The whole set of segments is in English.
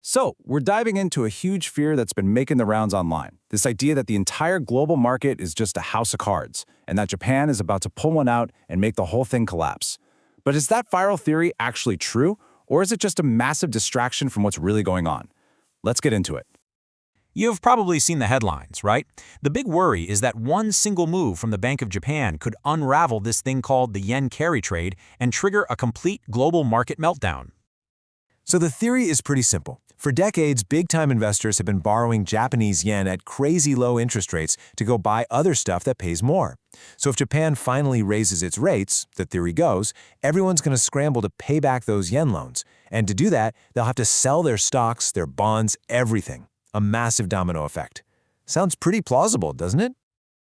So, we're diving into a huge fear that's been making the rounds online. This idea that the entire global market is just a house of cards, and that Japan is about to pull one out and make the whole thing collapse. But is that viral theory actually true, or is it just a massive distraction from what's really going on? Let's get into it. You've probably seen the headlines, right? The big worry is that one single move from the Bank of Japan could unravel this thing called the yen carry trade and trigger a complete global market meltdown. So the theory is pretty simple. For decades, big-time investors have been borrowing Japanese yen at crazy low interest rates to go buy other stuff that pays more. So if Japan finally raises its rates, the theory goes, everyone's going to scramble to pay back those yen loans. And to do that, they'll have to sell their stocks, their bonds, everything. A massive domino effect. Sounds pretty plausible, doesn't it?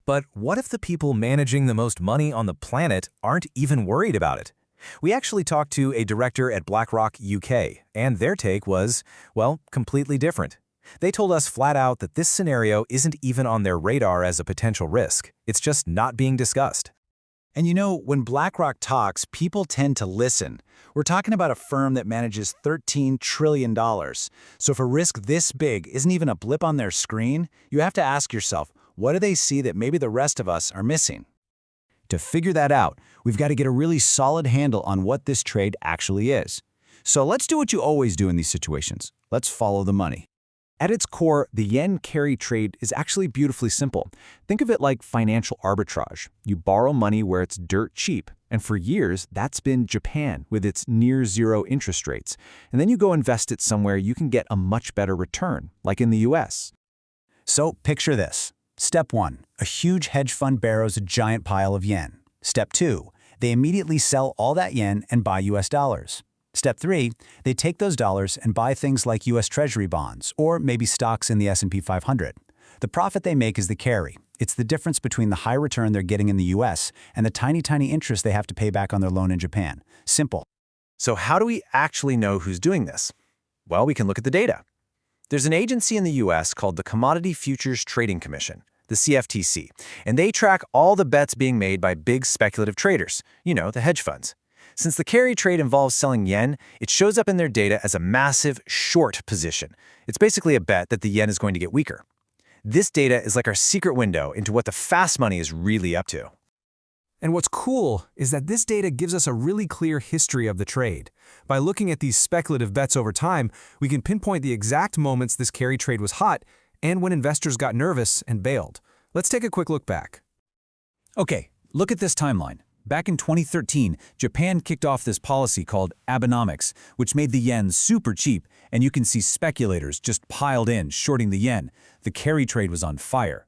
But what if the people managing the most money on the planet aren't even worried about it? We actually talked to a director at BlackRock UK, and their take was, well, completely different. They told us flat out that this scenario isn't even on their radar as a potential risk. It's just not being discussed. And you know, when BlackRock talks, people tend to listen. We're talking about a firm that manages $13 trillion. So if a risk this big isn't even a blip on their screen, you have to ask yourself, what do they see that maybe the rest of us are missing? To figure that out, we've got to get a really solid handle on what this trade actually is. So let's do what you always do in these situations. Let's follow the money. At its core, the yen carry trade is actually beautifully simple. Think of it like financial arbitrage. You borrow money where it's dirt cheap, and for years, that's been Japan with its near-zero interest rates. And then you go invest it somewhere you can get a much better return, like in the US. So picture this. Step 1. A huge hedge fund borrows a giant pile of yen. Step 2. They immediately sell all that yen and buy US dollars. Step 3. They take those dollars and buy things like US Treasury bonds, or maybe stocks in the S&P 500. The profit they make is the carry. It's the difference between the high return they're getting in the US and the tiny interest they have to pay back on their loan in Japan. Simple. So how do we actually know who's doing this? Well, we can look at the data. There's an agency in the US called the Commodity Futures Trading Commission, the CFTC, and they track all the bets being made by big speculative traders, the hedge funds. Since the carry trade involves selling yen, it shows up in their data as a massive short position. It's basically a bet that the yen is going to get weaker. This data is like our secret window into what the fast money is really up to. And what's cool is that this data gives us a really clear history of the trade. By looking at these speculative bets over time, we can pinpoint the exact moments this carry trade was hot and when investors got nervous and bailed. Let's take a quick look back. Okay, look at this timeline. Back in 2013, Japan kicked off this policy called Abenomics, which made the yen super cheap, and you can see speculators just piled in, shorting the yen. The carry trade was on fire.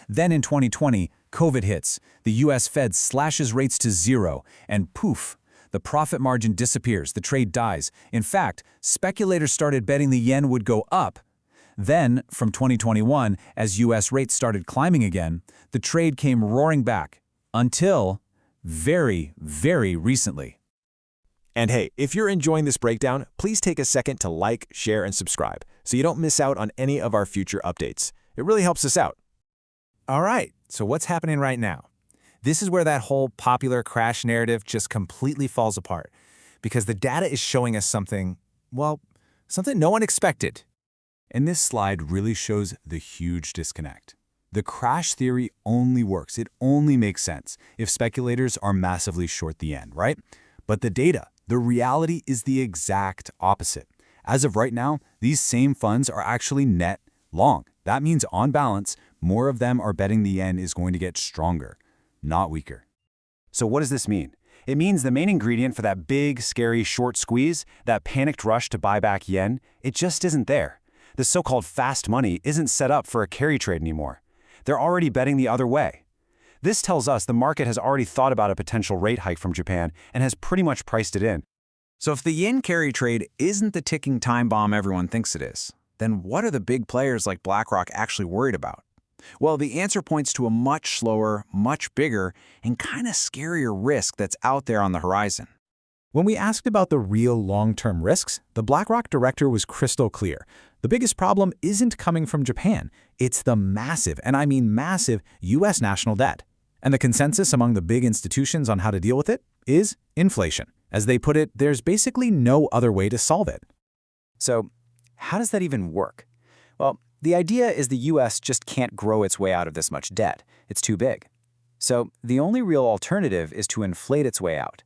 Then in 2020, COVID hits. The US Fed slashes rates to zero, and poof, the profit margin disappears, the trade dies. In fact, speculators started betting the yen would go up. Then, from 2021, as US rates started climbing again, the trade came roaring back, until very, very recently. And hey, if you're enjoying this breakdown, please take a second to like, share, and subscribe so you don't miss out on any of our future updates. It really helps us out. All right, so what's happening right now? This is where that whole popular crash narrative just completely falls apart, because the data is showing us something, well, something no one expected. And this slide really shows the huge disconnect. The crash theory only works, it only makes sense if speculators are massively short the yen, right? But the data, the reality is the exact opposite. As of right now, these same funds are actually net long. That means on balance, more of them are betting the yen is going to get stronger, not weaker. So what does this mean? It means the main ingredient for that big, scary short squeeze, that panicked rush to buy back yen, it just isn't there. The so-called fast money isn't set up for a carry trade anymore. They're already betting the other way. This tells us the market has already thought about a potential rate hike from Japan and has pretty much priced it in. So if the yen carry trade isn't the ticking time bomb everyone thinks it is, then what are the big players like BlackRock actually worried about? Well, the answer points to a much slower, much bigger, and kind of scarier risk that's out there on the horizon. When we asked about the real long-term risks, the BlackRock director was crystal clear. The biggest problem isn't coming from Japan. It's the massive, and I mean massive, US national debt. And the consensus among the big institutions on how to deal with it is inflation. As they put it, there's basically no other way to solve it. So, how does that even work? Well, the idea is the US just can't grow its way out of this much debt. It's too big. So the only real alternative is to inflate its way out.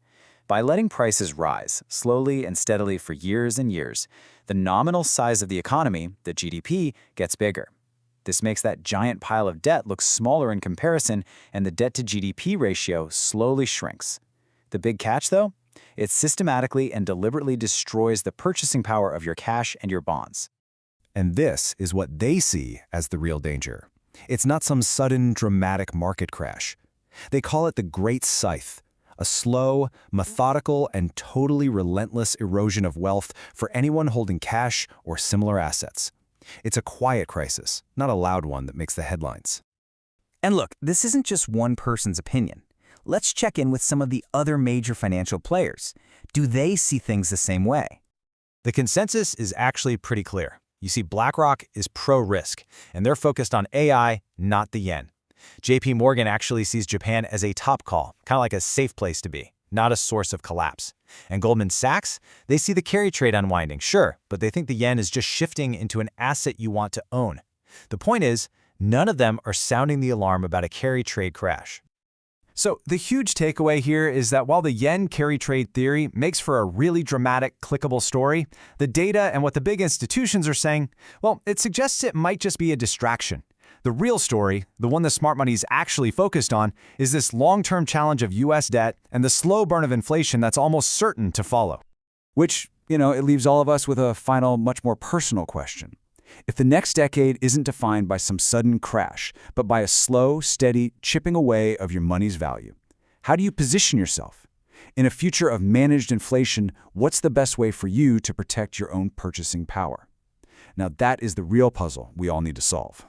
By letting prices rise, slowly and steadily for years and years, the nominal size of the economy, the GDP, gets bigger. This makes that giant pile of debt look smaller in comparison, and the debt-to-GDP ratio slowly shrinks. The big catch, though? It systematically and deliberately destroys the purchasing power of your cash and your bonds. And this is what they see as the real danger. It's not some sudden, dramatic market crash. They call it the Great Scythe, a slow, methodical, and totally relentless erosion of wealth for anyone holding cash or similar assets. It's a quiet crisis, not a loud one that makes the headlines. And look, this isn't just one person's opinion. Let's check in with some of the other major financial players. Do they see things the same way? The consensus is actually pretty clear. You see, BlackRock is pro-risk, and they're focused on AI, not the yen. JP Morgan actually sees Japan as a top call, kind of like a safe place to be, not a source of collapse. And Goldman Sachs, they see the carry trade unwinding, sure, but they think the yen is just shifting into an asset you want to own. The point is, none of them are sounding the alarm about a carry trade crash. So the huge takeaway here is that while the yen carry trade theory makes for a really dramatic, clickable story, the data and what the big institutions are saying, well, it suggests it might just be a distraction. The real story, the one the smart money's actually focused on, is this long-term challenge of US debt and the slow burn of inflation that's almost certain to follow. Which, it leaves all of us with a final, much more personal question. If the next decade isn't defined by some sudden crash, but by a slow, steady chipping away of your money's value, how do you position yourself? In a future of managed inflation, what's the best way for you to protect your own purchasing power? Now that is the real puzzle we all need to solve.